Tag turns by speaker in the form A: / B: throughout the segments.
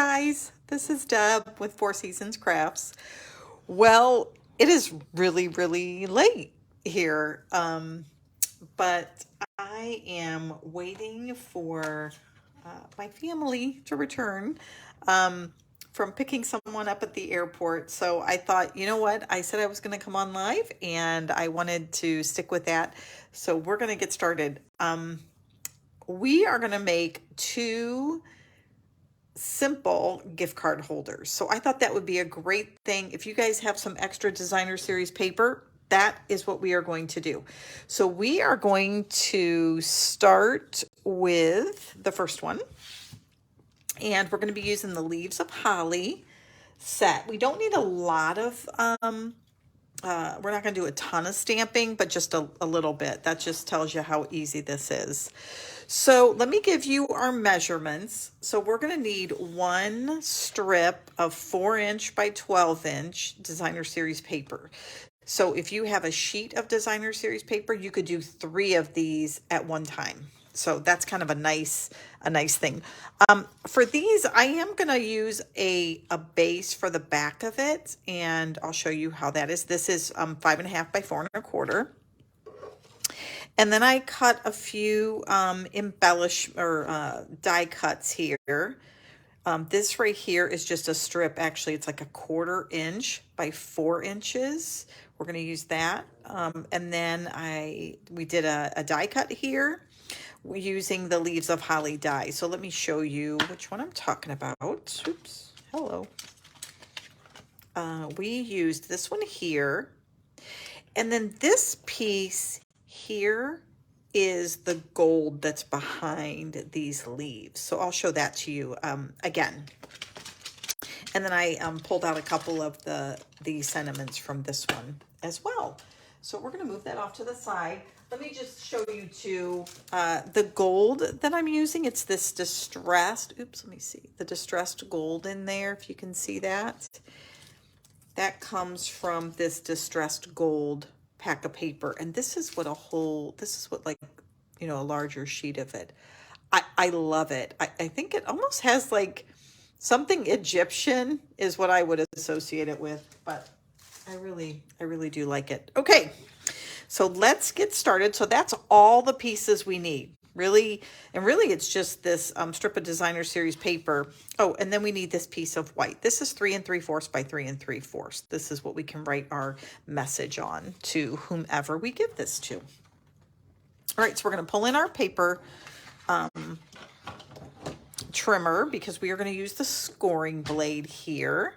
A: guys, this is Deb with Four Seasons Crafts. Well, it is really late here, but I am waiting for my family to return from picking someone up at the airport. So I thought, you know what? I said I was going to come on live and I wanted to stick with that. So we're going to get started. We are going to make two simple gift card holders. So I thought that would be a great thing. If you guys have some extra designer series paper, that is what we are going to do. So we are going to start with the first one. And we're going to be using the Leaves of Holly set. We don't need a lot of, we're not going to do a ton of stamping, but just a little bit. That just tells you how easy this is. So let me give you our measurements. So we're going to need one strip of 4" by 12" designer series paper. So if you have a sheet of designer series paper, you could do 3 of these at one time. So that's kind of a nice thing. For these, I am going to use a base for the back of it, and I'll show you how that is. This is 5.5 by 4 1/4. And then I cut a few embellish or die cuts here. This right here is just a strip. Actually, it's like a 1/4 inch by 4 inches. We're going to use that. And then we did a die cut here using the Leaves of Holly die. So let me show you which one I'm talking about. Oops. Hello. We used this one here. And then this piece here is the gold that's behind these leaves. So I'll show that to you again. And then I pulled out a couple of the sentiments from this one as well. So we're going to move that off to the side. Let me just show you too the gold that I'm using. It's this distressed, oops, let me see, the distressed gold in there, if you can see that. That comes from this distressed gold pack of paper. And this is what like, you know, a larger sheet of it. I love it. I think it almost has like something Egyptian is what I would associate it with, but I really do like it. Okay, so let's get started. So that's all the pieces we need. Really it's just this strip of designer series paper. Oh, and then we need this piece of white. This is 3 3/4 by 3 3/4. This is what we can write our message on to whomever we give this to. All right, so we're going to pull in our paper trimmer because we are going to use the scoring blade here.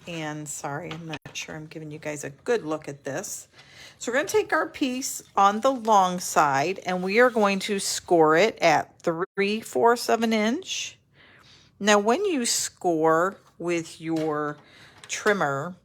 A: And sorry, I'm not sure I'm giving you guys a good look at this. So we're going to take our piece on the long side and we are going to score it at 3/4 of an inch. Now, when you score with your trimmer,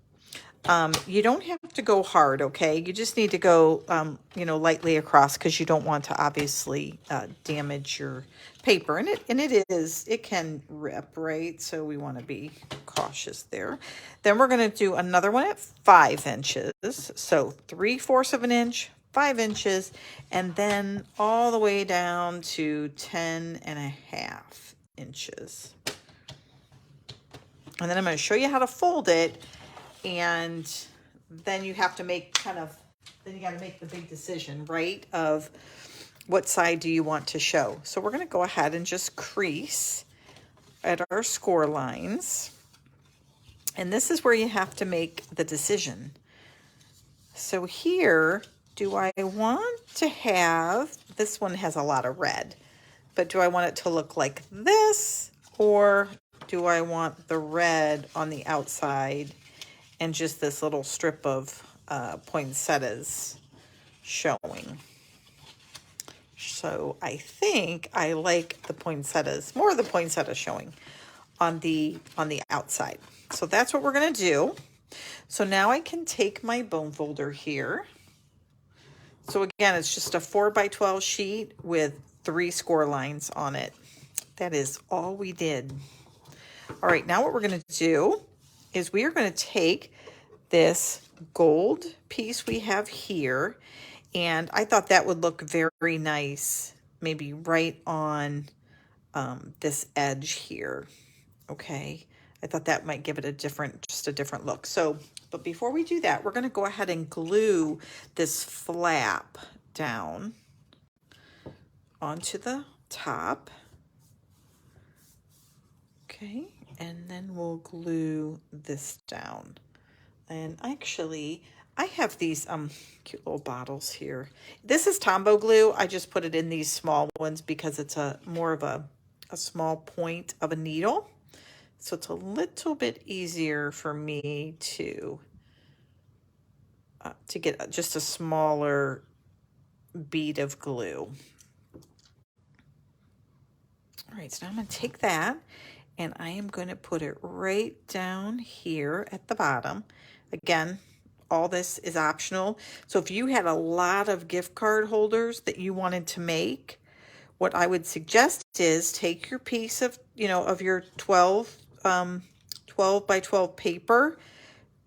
A: you don't have to go hard, okay? You just need to go, you know, lightly across because you don't want to obviously damage your paper. And it can rip, right? So we want to be cautious there. Then we're going to do another one at 5 inches. So 3/4 of an inch, 5 inches, and then all the way down to 10.5 inches. And then I'm going to show you how to fold it. And then you have to make then you got to make the big decision, right? Of what side do you want to show? So we're going to go ahead and just crease at our score lines. And this is where you have to make the decision. So here, do I want to have, this one has a lot of red, but do I want it to look like this? Or do I want the red on the outside and just this little strip of poinsettias showing? So I think I like the poinsettias, more of the poinsettias showing on the outside. So that's what we're going to do. So now I can take my bone folder here. So again, it's just a 4 by 12 sheet with 3 score lines on it. That is all we did. All right, now what we're going to do is we are going to take this gold piece we have here, and I thought that would look very nice, maybe right on this edge here okay? I thought that might give it just a different look. So, but before we do that, we're gonna go ahead and glue this flap down onto the top. Okay, and then we'll glue this down. And actually, I have these cute little bottles here. This is Tombow glue. I just put it in these small ones because it's more of a small point of a needle. So it's a little bit easier for me to get just a smaller bead of glue. All right, so now I'm going to take that and I am going to put it right down here at the bottom. Again, all this is optional. So if you had a lot of gift card holders that you wanted to make, what I would suggest is take your piece of, of your 12 by 12 paper,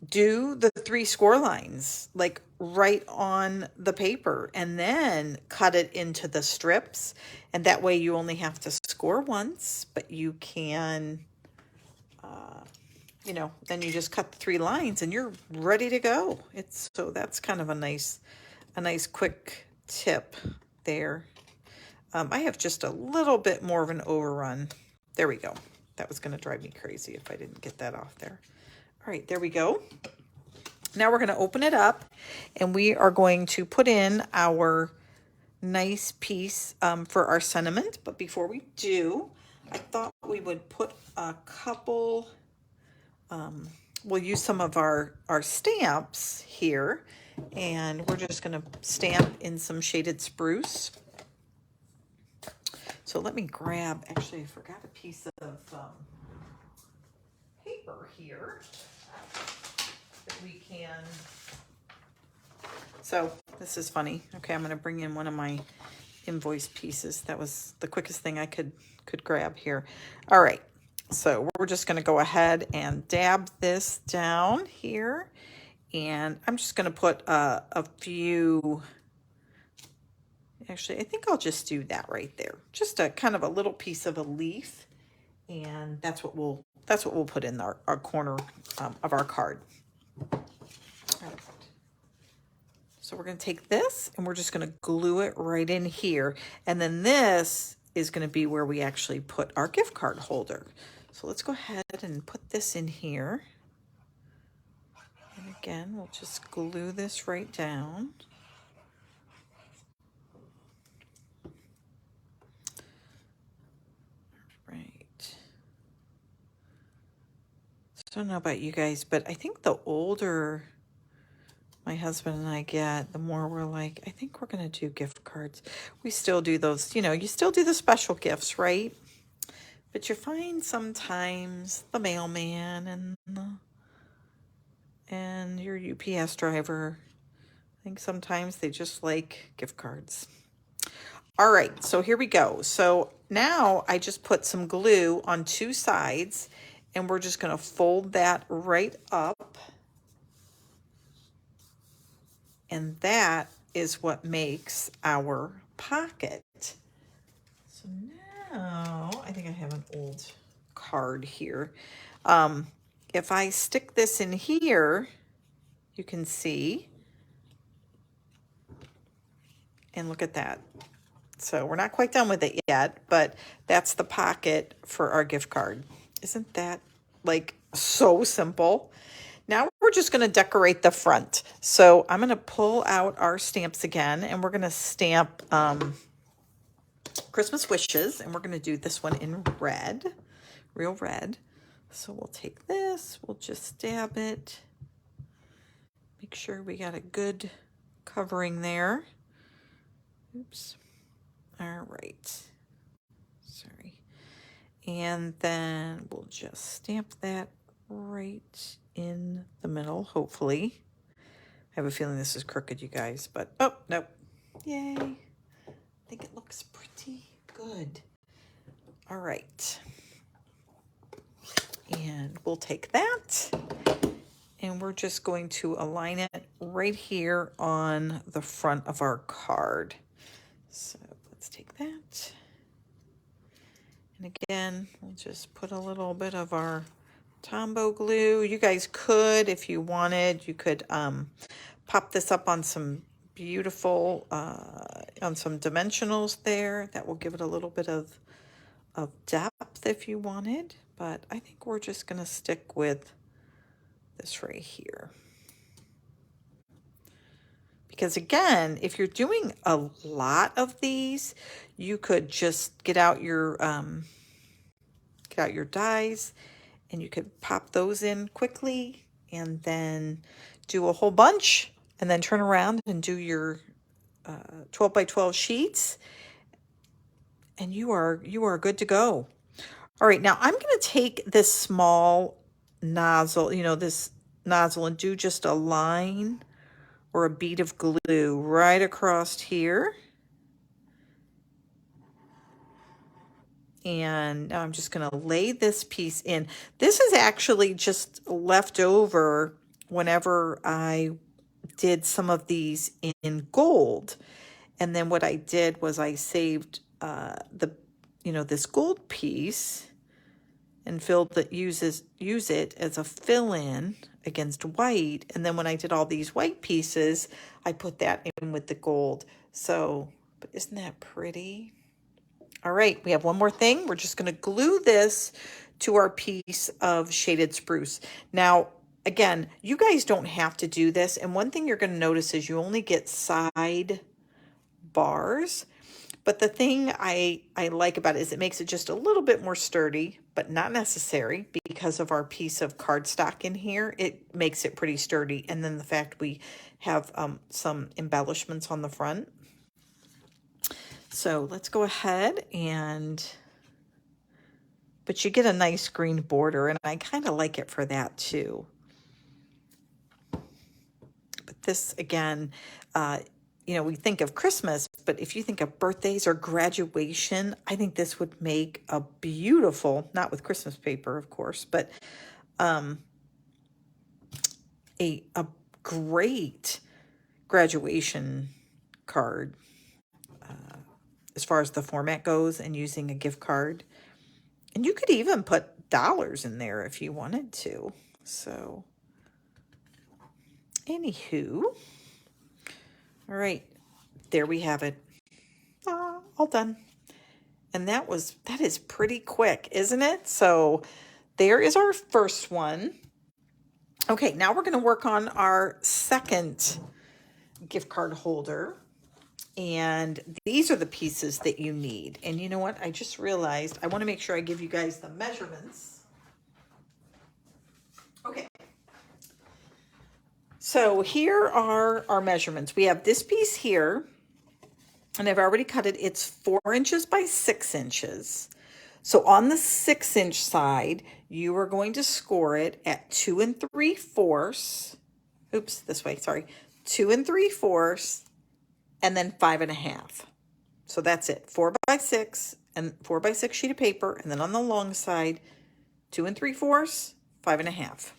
A: do the 3 score lines like right on the paper, and then cut it into the strips. And that way you only have to score once, but you can, then you just cut the 3 lines and you're ready to go. So that's kind of a nice quick tip there. I have just a little bit more of an overrun. There we go. That was going to drive me crazy if I didn't get that off there. All right, there we go. Now we're going to open it up and we are going to put in our nice piece for our sentiment. But before we do, I thought we would put a couple, we'll use some of our stamps here, and we're just going to stamp in some shaded spruce. So let me grab, actually I forgot a piece of paper here that we can, so this is funny. Okay, I'm going to bring in one of my invoice pieces. That was the quickest thing I could grab here. All right, so we're just going to go ahead and dab this down here, and I'm just going to put a few. Actually, I think I'll just do that right there. Just a kind of a little piece of a leaf, and that's what we'll put in our corner of our card. Right. So we're going to take this and we're just going to glue it right in here, and then this is going to be where we actually put our gift card holder. So let's go ahead and put this in here, and again we'll just glue this right down. I don't know about you guys, but I think the older my husband and I get, the more we're like, I think we're going to do gift cards. We still do those, you still do the special gifts, right? But you find sometimes the mailman and your UPS driver, I think sometimes they just like gift cards. All right, so here we go. So now I just put some glue on 2 sides, and we're just going to fold that right up. And that is what makes our pocket. So now, I think I have an old card here. If I stick this in here, you can see. And look at that. So we're not quite done with it yet, but that's the pocket for our gift card. Isn't that like so simple? Now we're just going to decorate the front. So I'm going to pull out our stamps again, and we're going to stamp Christmas wishes, and we're going to do this one in red, real red. So we'll take this, we'll just dab it. Make sure we got a good covering there. Oops. All right. Sorry. And then we'll just stamp that right in the middle, hopefully. I have a feeling this is crooked, you guys, but oh, nope. Yay. I think it looks pretty good. All right. And we'll take that, and we're just going to align it right here on the front of our card. So let's take that. And again, we'll just put a little bit of our Tombow glue. You guys could, if you wanted, you could pop this up on some beautiful, on some dimensionals there. That will give it a little bit of depth if you wanted. But I think we're just going to stick with this right here. Because again, if you're doing a lot of these, you could just get out your dies, and you could pop those in quickly and then do a whole bunch and then turn around and do your 12 by 12 sheets, and you are good to go. All right, now I'm going to take this small nozzle, this nozzle, and do just a line or a bead of glue right across here. And now I'm just going to lay this piece in. This is actually just left over whenever I did some of these in gold. And then what I did was I saved this gold piece and use it as a fill-in against white. And then when I did all these white pieces, I put that in with the gold. So, but isn't that pretty? All right, we have one more thing. We're just going to glue this to our piece of shaded spruce. Now, again, you guys don't have to do this. And one thing you're going to notice is you only get side bars. But the thing I like about it is it makes it just a little bit more sturdy, but not necessary because of our piece of cardstock in here. It makes it pretty sturdy. And then the fact we have some embellishments on the front. So let's go ahead but you get a nice green border, and I kind of like it for that too. But this, again, we think of Christmas, but if you think of birthdays or graduation, I think this would make a beautiful, not with Christmas paper, of course, but a great graduation card as far as the format goes, and using a gift card. And you could even put dollars in there if you wanted to. So, anywho, all right, there we have it. All done. And that is pretty quick, isn't it? So there is our first one. Okay, now we're going to work on our second gift card holder. And these are the pieces that you need. And you know what? I just realized I want to make sure I give you guys the measurements. Okay. So here are our measurements. We have this piece here, and I've already cut it. It's 4 inches by 6 inches. So on the 6-inch side, you are going to score it at 2 3/4. Oops, this way, sorry. 2 3/4. And then 5.5. So that's it. 4 by 6 and 4 by 6 sheet of paper. And then on the long side, 2 3/4, 5.5.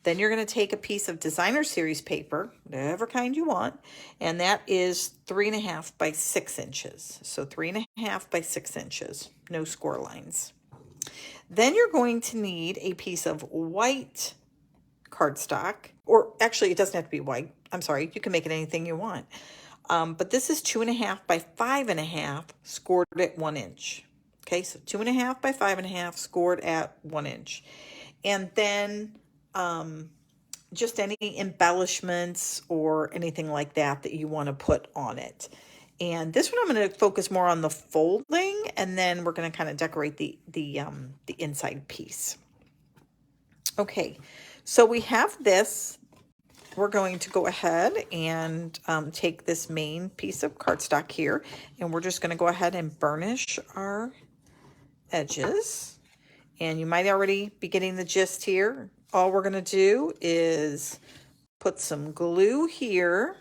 A: Then you're going to take a piece of designer series paper, whatever kind you want, and that is 3.5 by 6 inches. So 3.5 by 6 inches, no score lines. Then you're going to need a piece of white cardstock, or actually it doesn't have to be white. I'm sorry, you can make it anything you want. But this is 2.5 by 5.5 scored at 1 inch. Okay, so 2.5 by 5.5 scored at 1 inch. And then just any embellishments or anything like that you want to put on it. And this one I'm going to focus more on the folding, and then we're going to kind of decorate the inside piece. Okay, so we have this. We're going to go ahead and take this main piece of cardstock here, and we're just going to go ahead and burnish our edges. And you might already be getting the gist here. All we're going to do is put some glue here,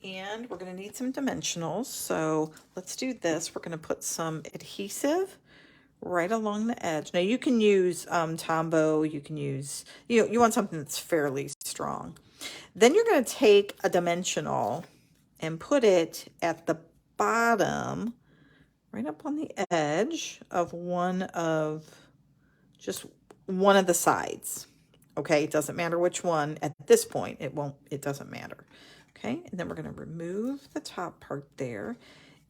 A: and we're going to need some dimensionals. So let's do this. We're going to put some adhesive right along the edge. Now you can use Tombow, you can use, you want something that's fairly strong. Then you're going to take a dimensional and put it at the bottom right up on the edge of just one of the sides. Okay, it doesn't matter which one. At this point, it doesn't matter. Okay, and then we're going to remove the top part there,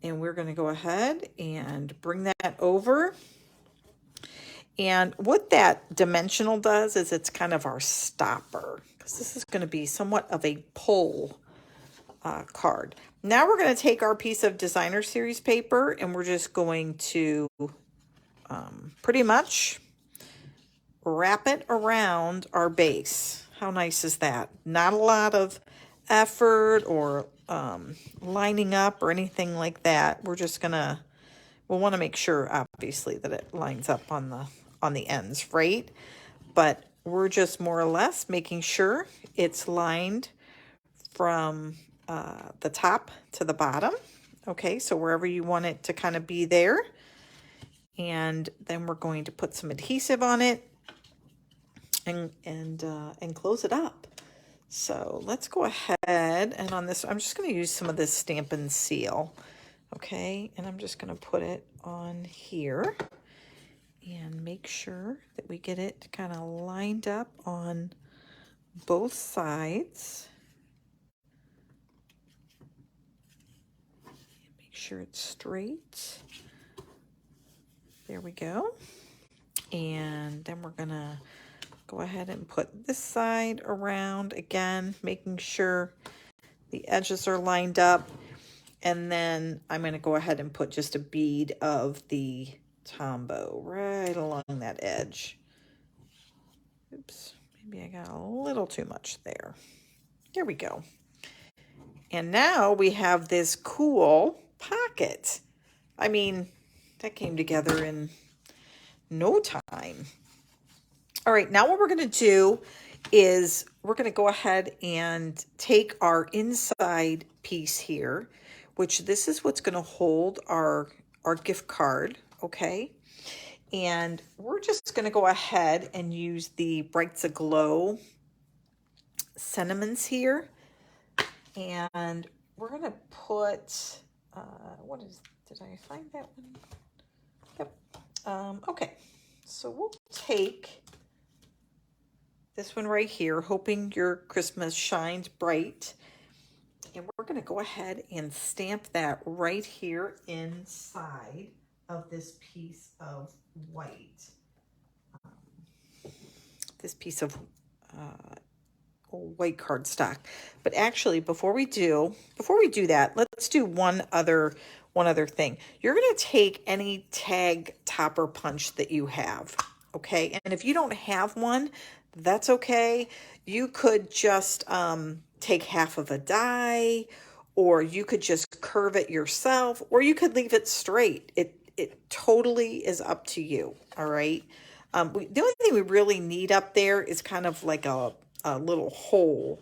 A: and we're going to go ahead and bring that over. And what that dimensional does is it's kind of our stopper, because this is going to be somewhat of a pull card. Now we're going to take our piece of designer series paper and we're just going to pretty much wrap it around our base. How nice is that? Not a lot of effort or lining up or anything like that. We'll want to make sure, obviously, that it lines up on the ends, right? But we're just more or less making sure it's lined from the top to the bottom. Okay, so wherever you want it to kind of be there. And then we're going to put some adhesive on it and close it up. So let's go ahead, and on this, I'm just going to use some of this Stampin' Seal. Okay, and I'm just going to put it on here and make sure that we get it kind of lined up on both sides. Make sure it's straight. There we go. And then we're going to go ahead and put this side around again, making sure the edges are lined up. And then I'm going to go ahead and put just a bead of the Tombow right along that edge. Oops, maybe I got a little too much there. There we go. And now we have this cool pocket. I mean, that came together in no time. All right, now what we're going to do is we're going to go ahead and take our inside piece here, which this is what's going to hold our gift card, okay? And we're just going to go ahead and use the Brights Aglow sentiments here. And we're going to put, did I find that one? Yep. Okay, so we'll take this one right here, hoping your Christmas shines bright. And we're going to go ahead and stamp that right here inside of this piece of white. This piece of white cardstock. But actually, before we do that, let's do one other thing. You're going to take any tag topper punch that you have, okay? And if you don't have one, that's okay. You could just take half of a die, or you could just curve it yourself, or you could leave it straight. It totally is up to you, all right? The only thing we really need up there is kind of like a little hole.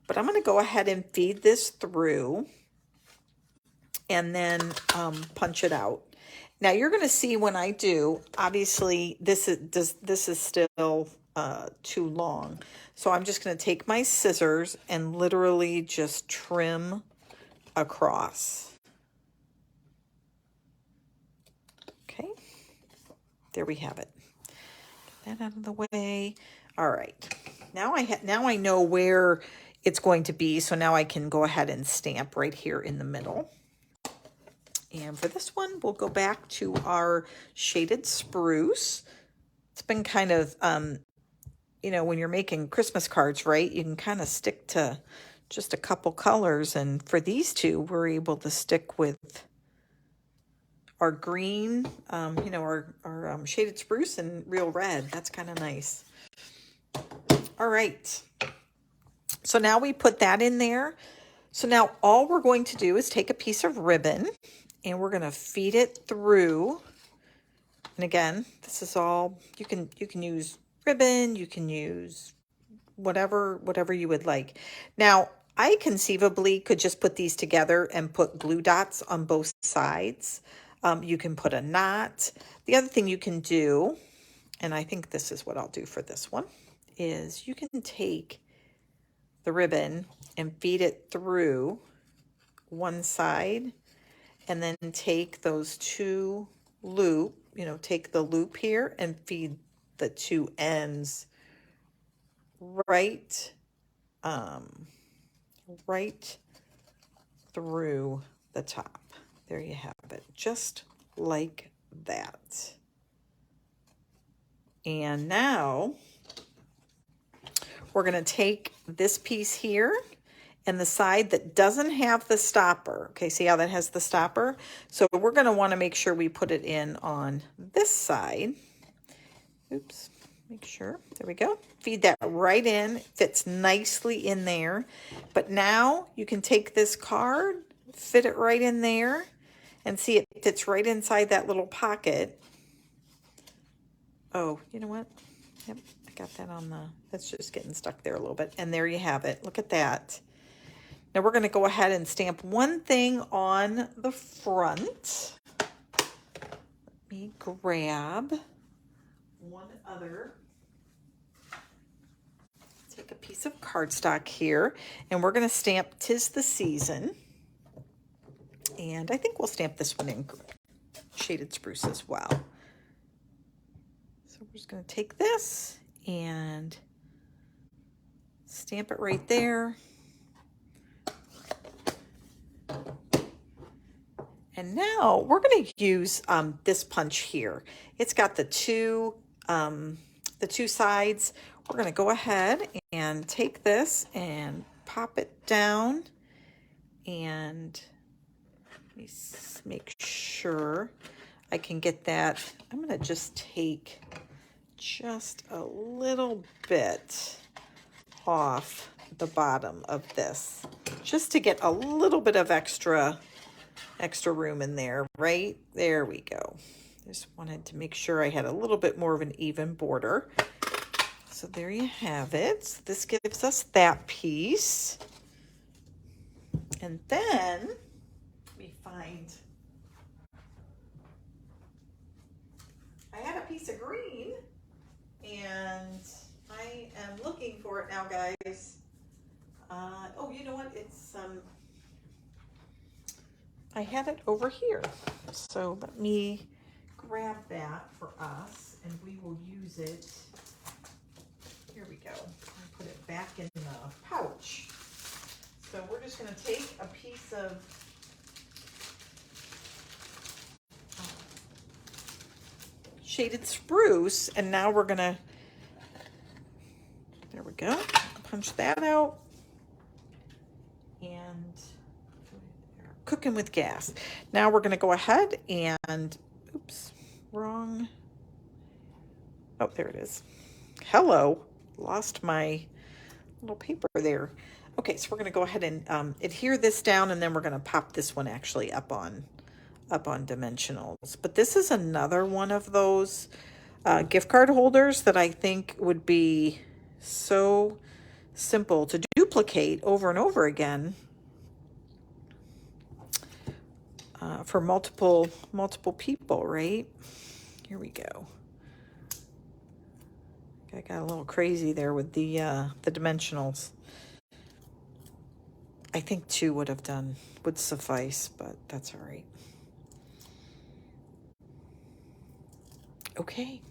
A: But I'm going to go ahead and feed this through and then punch it out. Now you're going to see when I do, obviously this is still too long. So I'm just going to take my scissors and literally just trim across. Okay, there we have it. Get that out of the way. All right, now I know where it's going to be, so now I can go ahead and stamp right here in the middle. And for this one, we'll go back to our shaded spruce. It's been kind of, when you're making Christmas cards, right, you can kind of stick to just a couple colors. And for these two, we're able to stick with our green, our shaded spruce and real red. That's kind of nice. All right. So now we put that in there. So now all we're going to do is take a piece of ribbon and we're going to feed it through. And again, this is all, you can use ribbon, you can use whatever you would like. Now, I conceivably could just put these together and put glue dots on both sides. You can put a knot. The other thing you can do, and I think this is what I'll do for this one, is you can take the ribbon and feed it through one side and then take those two take the loop here and feed the two ends right, right through the top. There you have it, just like that. And now we're going to take this piece here and the side that doesn't have the stopper. Okay, see how that has the stopper? So we're going to want to make sure we put it in on this side. Oops, make sure. There we go. Feed that right in. It fits nicely in there. But now you can take this card, fit it right in there, and see it fits right inside that little pocket. Oh, you know what? Yep, I got that on the, that's just getting stuck there a little bit. And there you have it. Look at that. Now we're going to go ahead and stamp one thing on the front. Let me grab one other. Take a piece of cardstock here, and we're going to stamp "'Tis the Season." And I think we'll stamp this one in Shaded Spruce as well. So we're just going to take this and stamp it right there. And now we're going to use this punch here. It's got the two sides. We're going to go ahead and take this and pop it down, and let me make sure I can get that. I'm going to just take just a little bit off the bottom of this, just to get a little bit of extra room in there. Right there we go. Just wanted to make sure I had a little bit more of an even border. So there you have it. This gives us that piece. And then we find, I had a piece of green and I am looking for it now, guys. Oh, you know what? It's I had it over here. So let me grab that for us and we will use it. Here we go. I'll put it back in the pouch. So we're just going to take a piece of Shaded Spruce, and now we're going to, there we go, punch that out. And cooking with gas. Now we're going to go ahead and, oops, wrong. Oh, there it is. Hello. Lost my little paper there. Okay, so we're going to go ahead and adhere this down, and then we're going to pop this one actually up on dimensionals. But this is another one of those gift card holders that I think would be so simple to duplicate over and over again for multiple people, right? Here we go. I got a little crazy there with the dimensionals. I think 2 would suffice, but that's all right. Okay,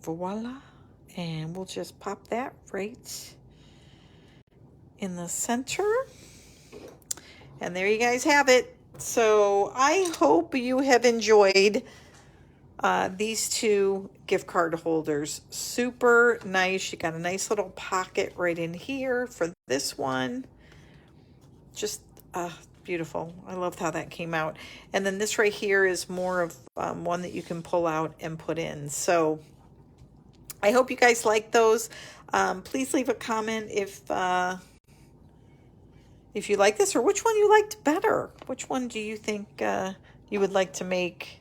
A: voila, and we'll just pop that right in the center. And there you guys have it. So I hope you have enjoyed these 2 gift card holders. Super nice. You got a nice little pocket right in here for this one. Just beautiful. I loved how that came out. And then this right here is more of one that you can pull out and put in. So I hope you guys like those. Please leave a comment if you like this, or which one you liked better. Which one do you think you would like to make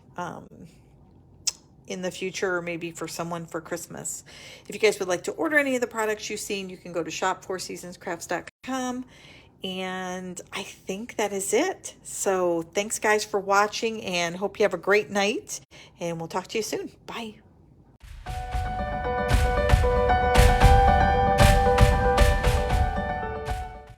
A: in the future, or maybe for someone for Christmas? If you guys would like to order any of the products you've seen, you can go to shop4seasonscrafts.com. And I think that is it. So thanks guys for watching, and hope you have a great night, and we'll talk to you soon. Bye.